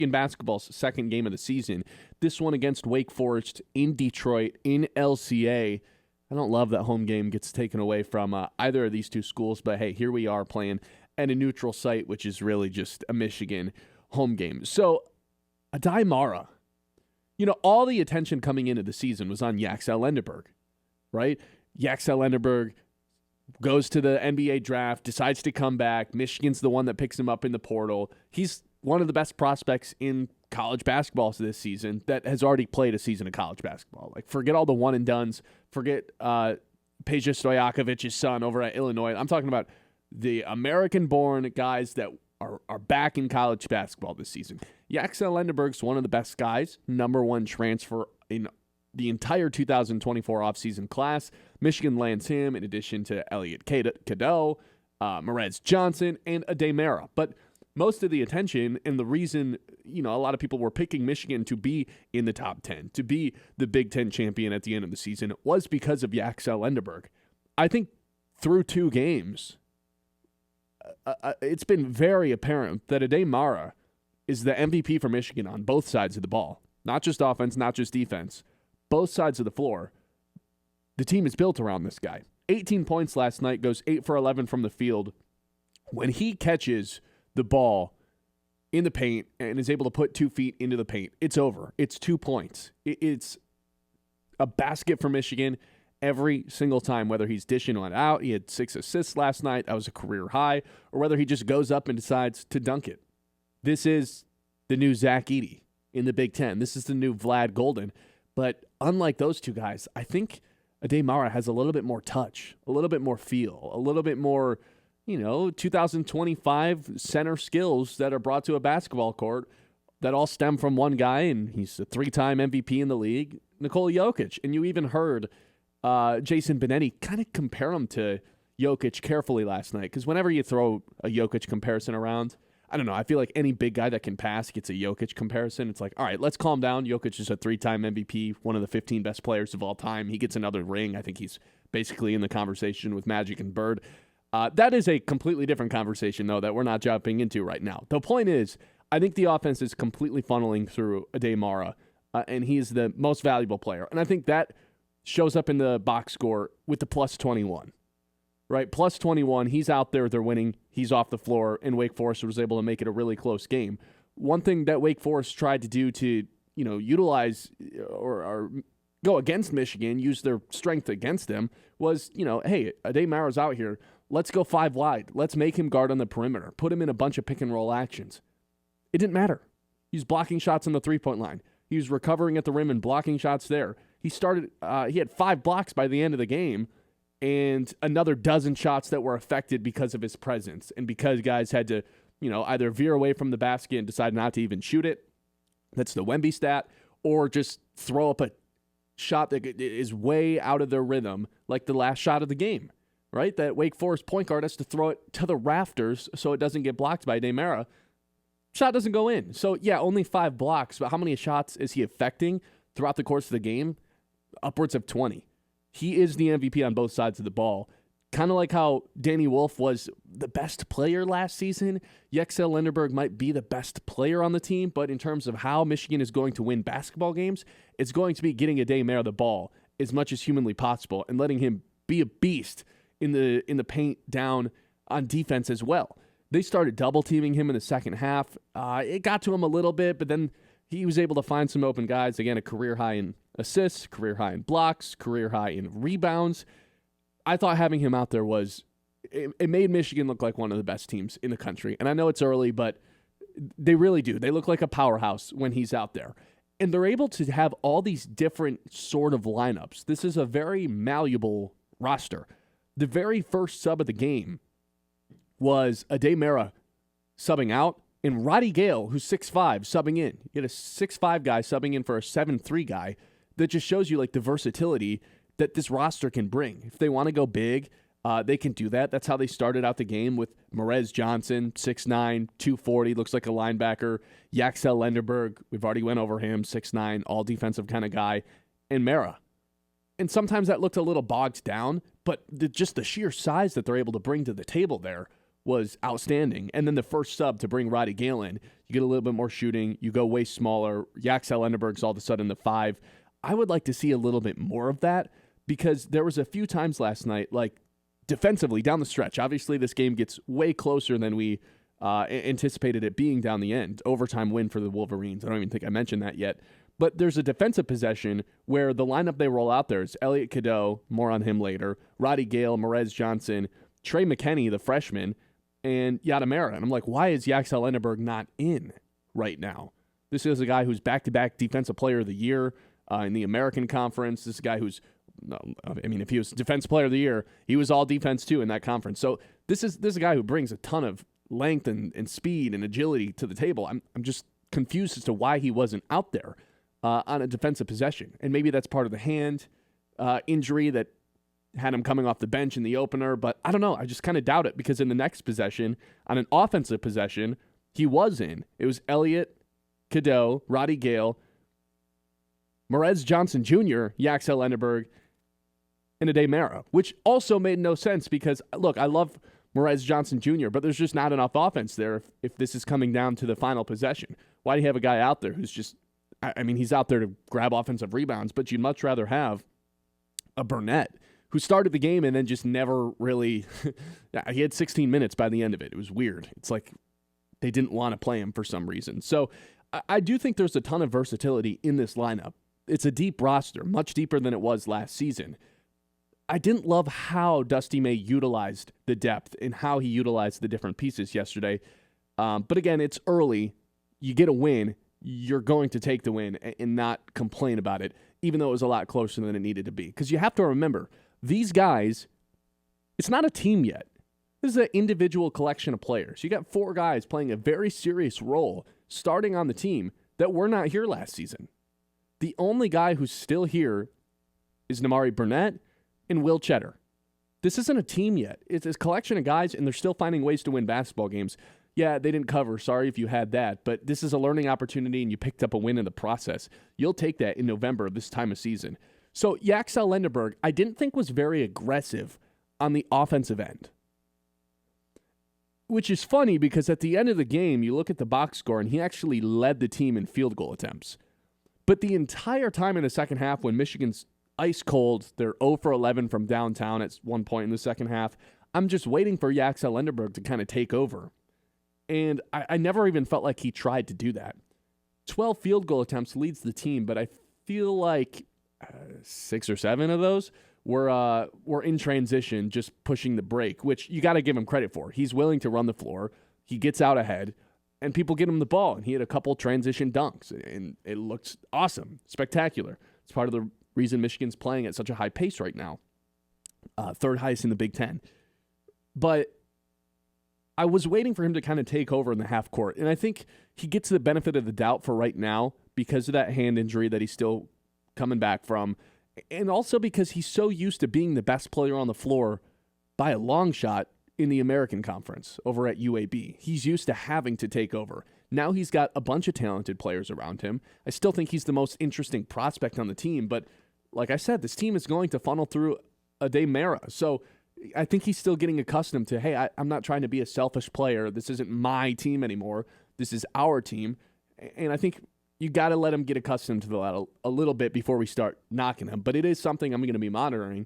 Michigan basketball's second game of the season. This one against Wake Forest in Detroit in LCA. I don't love that home game gets taken away from either of these two schools, but hey, here we are playing at a neutral site, which is really just a Michigan home game. So, Aday Mara, all the attention coming into the season was on Yaxel Lendeberg, right? Yaxel Lendeberg goes to the NBA draft, decides to come back. Michigan's the one that picks him up in the portal. He's one of the best prospects in college basketball this season that has already played a season of college basketball. Like, forget all the one-and-dones. Forget Peja Stojakovic's son over at Illinois. I'm talking about the American-born guys that are back in college basketball this season. Yaxel Lendeberg's one of the best guys, number one transfer in the entire 2024 offseason class. Michigan lands him in addition to Elliot Cadeau, Merez Johnson, and Aday Mara. But most of the attention and the reason, a lot of people were picking Michigan to be in the top 10, to be the Big Ten champion at the end of the season, was because of Yaxel Lendeberg. I think through two games, it's been very apparent that Aday Mara is the MVP for Michigan on both sides of the ball. Not just offense, not just defense. Both sides of the floor. The team is built around this guy. 18 points last night, goes 8 for 11 from the field. When he catches the ball in the paint and is able to put 2 feet into the paint, it's over. It's 2 points. It's a basket for Michigan every single time, whether he's dishing one out. He had 6 assists last night. That was a career high. Or whether he just goes up and decides to dunk it. This is the new Zach Edey in the Big Ten. This is the new Vlad Golden. But unlike those two guys, I think Aday Mara has a little bit more touch, a little bit more feel, a little bit more, 2025 center skills that are brought to a basketball court that all stem from one guy, and he's a 3-time MVP in the league, Nikola Jokic. And you even heard Jason Benetti kind of compare him to Jokic carefully last night, because whenever you throw a Jokic comparison around, I don't know, I feel like any big guy that can pass gets a Jokic comparison. It's like, all right, let's calm down. Jokic is a 3-time MVP, one of the 15 best players of all time. He gets another ring. I think he's basically in the conversation with Magic and Bird. That is a completely different conversation, though, that we're not jumping into right now. The point is, I think the offense is completely funneling through Aday Mara, and he is the most valuable player. And I think that shows up in the box score with the plus 21. Right, plus 21, he's out there, they're winning, he's off the floor, and Wake Forest was able to make it a really close game. One thing that Wake Forest tried to do to, utilize or go against Michigan, use their strength against them, was, hey, Aday Mara's out here, let's go 5 wide, let's make him guard on the perimeter, put him in a bunch of pick-and-roll actions. It didn't matter. He was blocking shots on the three-point line. He was recovering at the rim and blocking shots there. He had 5 blocks by the end of the game, and another dozen shots that were affected because of his presence and because guys had to, either veer away from the basket and decide not to even shoot it. That's the Wemby stat. Or just throw up a shot that is way out of their rhythm, like the last shot of the game, right? That Wake Forest point guard has to throw it to the rafters so it doesn't get blocked by Aday Mara. Shot doesn't go in. So, yeah, only 5 blocks, but how many shots is he affecting throughout the course of the game? Upwards of 20. He is the MVP on both sides of the ball. Kind of like how Danny Wolf was the best player last season, Yaxel Lendeberg might be the best player on the team, but in terms of how Michigan is going to win basketball games, it's going to be getting Aday Mara the ball as much as humanly possible and letting him be a beast in the paint down on defense as well. They started double-teaming him in the second half. It got to him a little bit, but then he was able to find some open guys. Again, a career high in assists, career high in blocks, career high in rebounds. I thought having him out there it made Michigan look like one of the best teams in the country. And I know it's early, but they really do. They look like a powerhouse when he's out there. And they're able to have all these different sort of lineups. This is a very malleable roster. The very first sub of the game was Aday Mara subbing out, and Roddy Gale, who's 6'5", subbing in. You get a 6'5" guy subbing in for a 7'3" guy. That just shows you like the versatility that this roster can bring. If they want to go big, they can do that. That's how they started out the game with Merez Johnson, 6'9", 240, looks like a linebacker. Yaxel Lendeberg, we've already went over him, 6'9", all defensive kind of guy. And Mara. And sometimes that looked a little bogged down, but just the sheer size that they're able to bring to the table there was outstanding. And then the first sub to bring Roddy Gale in, you get a little bit more shooting. You go way smaller. Yaxel Enderberg's all of a sudden the 5. I would like to see a little bit more of that because there was a few times last night, like defensively down the stretch. Obviously, this game gets way closer than we anticipated it being down the end. Overtime win for the Wolverines. I don't even think I mentioned that yet. But there's a defensive possession where the lineup they roll out there is Elliot Cadeau, more on him later, Roddy Gale, Morez Johnson, Trey McKenney, the freshman, and Yadamera. And I'm like, why is Yaxel Enderberg not in right now? This is a guy who's back-to-back Defensive Player of the Year in the American Conference. This is a guy who's, if he was Defensive Player of the Year, he was all defense too in that conference. So this is a guy who brings a ton of length and speed and agility to the table. I'm just confused as to why he wasn't out there on a defensive possession. And maybe that's part of the hand injury that had him coming off the bench in the opener. But I don't know. I just kind of doubt it because in the next possession, on an offensive possession, he was in. It was Elliot Cadeau, Roddy Gale, Morez Johnson Jr., Yaxel Enderberg, and Aday Mara, which also made no sense because, look, I love Morez Johnson Jr., but there's just not enough offense there if this is coming down to the final possession. Why do you have a guy out there who's just, he's out there to grab offensive rebounds, but you'd much rather have a Burnett who started the game and then just never really, he had 16 minutes by the end of it. It was weird. It's like they didn't want to play him for some reason. So I do think there's a ton of versatility in this lineup. It's a deep roster, much deeper than it was last season. I didn't love how Dusty May utilized the depth and how he utilized the different pieces yesterday. But again, it's early. You get a win. You're going to take the win and not complain about it, even though it was a lot closer than it needed to be. Because you have to remember, these guys, it's not a team yet. This is an individual collection of players. You got 4 guys playing a very serious role starting on the team that were not here last season. The only guy who's still here is Namari Burnett and Will Cheddar. This isn't a team yet. It's a collection of guys, and they're still finding ways to win basketball games. Yeah, they didn't cover. Sorry if you had that. But this is a learning opportunity, and you picked up a win in the process. You'll take that in November, this time of season. So Yaxel Enderberg, I didn't think was very aggressive on the offensive end. Which is funny because at the end of the game, you look at the box score, and he actually led the team in field goal attempts. But the entire time in the second half when Michigan's ice cold, they're 0 for 11 from downtown at one point in the second half, I'm just waiting for Yaxel Enderberg to kind of take over. And I never even felt like he tried to do that. 12 field goal attempts leads the team, but I feel like 6 or 7 of those were in transition, just pushing the break, which you got to give him credit for. He's willing to run the floor. He gets out ahead, and people get him the ball. And he had a couple transition dunks, and it looks awesome, spectacular. It's part of the reason Michigan's playing at such a high pace right now. Third highest in the Big Ten. But I was waiting for him to kind of take over in the half court, and I think he gets the benefit of the doubt for right now because of that hand injury that he's still coming back from, and also because he's so used to being the best player on the floor by a long shot in the American Conference over at UAB. He's used to having to take over. Now he's got a bunch of talented players around him. I still think he's the most interesting prospect on the team, but like I said, this team is going to funnel through Aday Mara. So I think he's still getting accustomed to, hey, I'm not trying to be a selfish player. This isn't my team anymore. This is our team. And I think you got to let him get accustomed to that a little bit before we start knocking him. But it is something I'm going to be monitoring.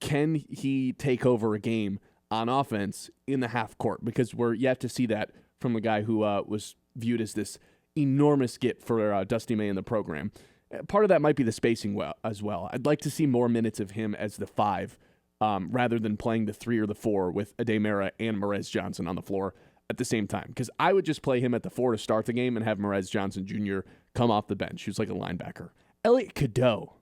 Can he take over a game on offense in the half court? Because we're yet to see that from a guy who was viewed as this enormous get for Dusty May in the program. Part of that might be the spacing as well. I'd like to see more minutes of him as the 5 rather than playing the 3 or the 4 with Aday Mara and Morez Johnson on the floor at the same time. Because I would just play him at the 4 to start the game and have Morez Johnson Jr. come off the bench. Who's like a linebacker. Elliot Cadeau.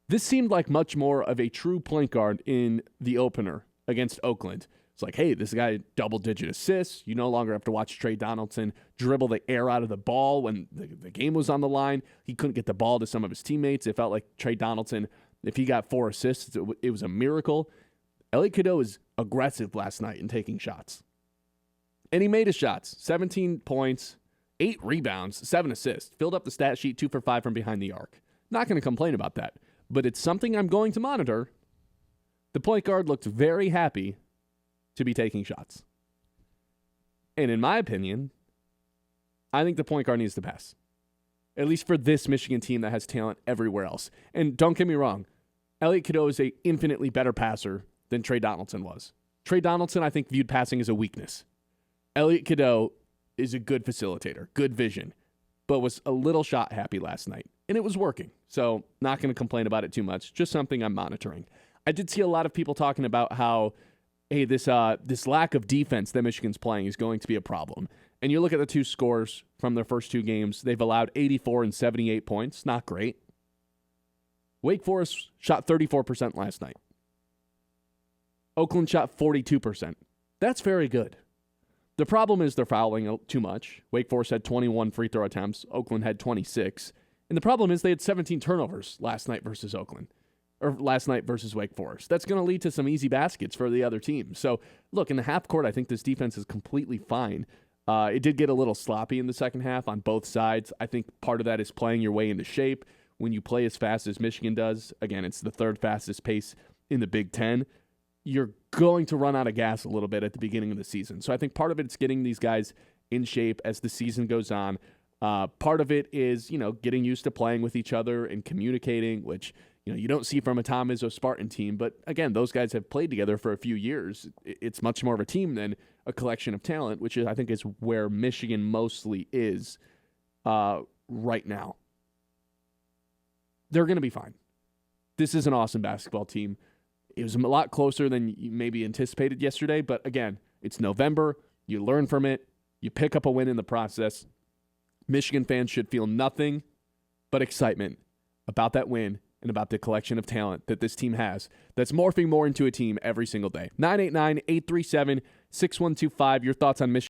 This seemed like much more of a true point guard in the opener against Oakland. It's like, hey, this guy double-digit assists. You no longer have to watch Trey Donaldson dribble the air out of the ball when the game was on the line. He couldn't get the ball to some of his teammates. It felt like Trey Donaldson, if he got 4 assists, it was a miracle. Elliot Cadeau was aggressive last night in taking shots. And he made his shots. 17 points, 8 rebounds, 7 assists. Filled up the stat sheet, 2 for 5 from behind the arc. Not going to complain about that. But it's something I'm going to monitor. The point guard looked very happy to be taking shots. And in my opinion, I think the point guard needs to pass. At least for this Michigan team that has talent everywhere else. And don't get me wrong, Elliot Cadeau is an infinitely better passer than Trey Donaldson was. Trey Donaldson, I think, viewed passing as a weakness. Elliot Cadeau is a good facilitator, good vision, but was a little shot happy last night. And it was working. So not going to complain about it too much. Just something I'm monitoring. I did see a lot of people talking about how, hey, this lack of defense that Michigan's playing is going to be a problem. And you look at the two scores from their first two games, they've allowed 84 and 78 points. Not great. Wake Forest shot 34% last night. Oakland shot 42%. That's very good. The problem is they're fouling too much. Wake Forest had 21 free throw attempts. Oakland had 26. And the problem is they had 17 turnovers last night versus Oakland. Or last night versus Wake Forest. That's going to lead to some easy baskets for the other team. So, look, in the half court, I think this defense is completely fine. It did get a little sloppy in the second half on both sides. I think part of that is playing your way into shape. When you play as fast as Michigan does, again, it's the third fastest pace in the Big Ten, you're going to run out of gas a little bit at the beginning of the season. So I think part of it's getting these guys in shape as the season goes on. Part of it is, getting used to playing with each other and communicating, which, you don't see from a Tom Izzo Spartan team. But again, those guys have played together for a few years. It's much more of a team than a collection of talent, which I think is where Michigan mostly is right now. They're going to be fine. This is an awesome basketball team. It was a lot closer than you maybe anticipated yesterday, but again, it's November. You learn from it. You pick up a win in the process. Michigan fans should feel nothing but excitement about that win and about the collection of talent that this team has that's morphing more into a team every single day. 989-837-6125. Your thoughts on Michigan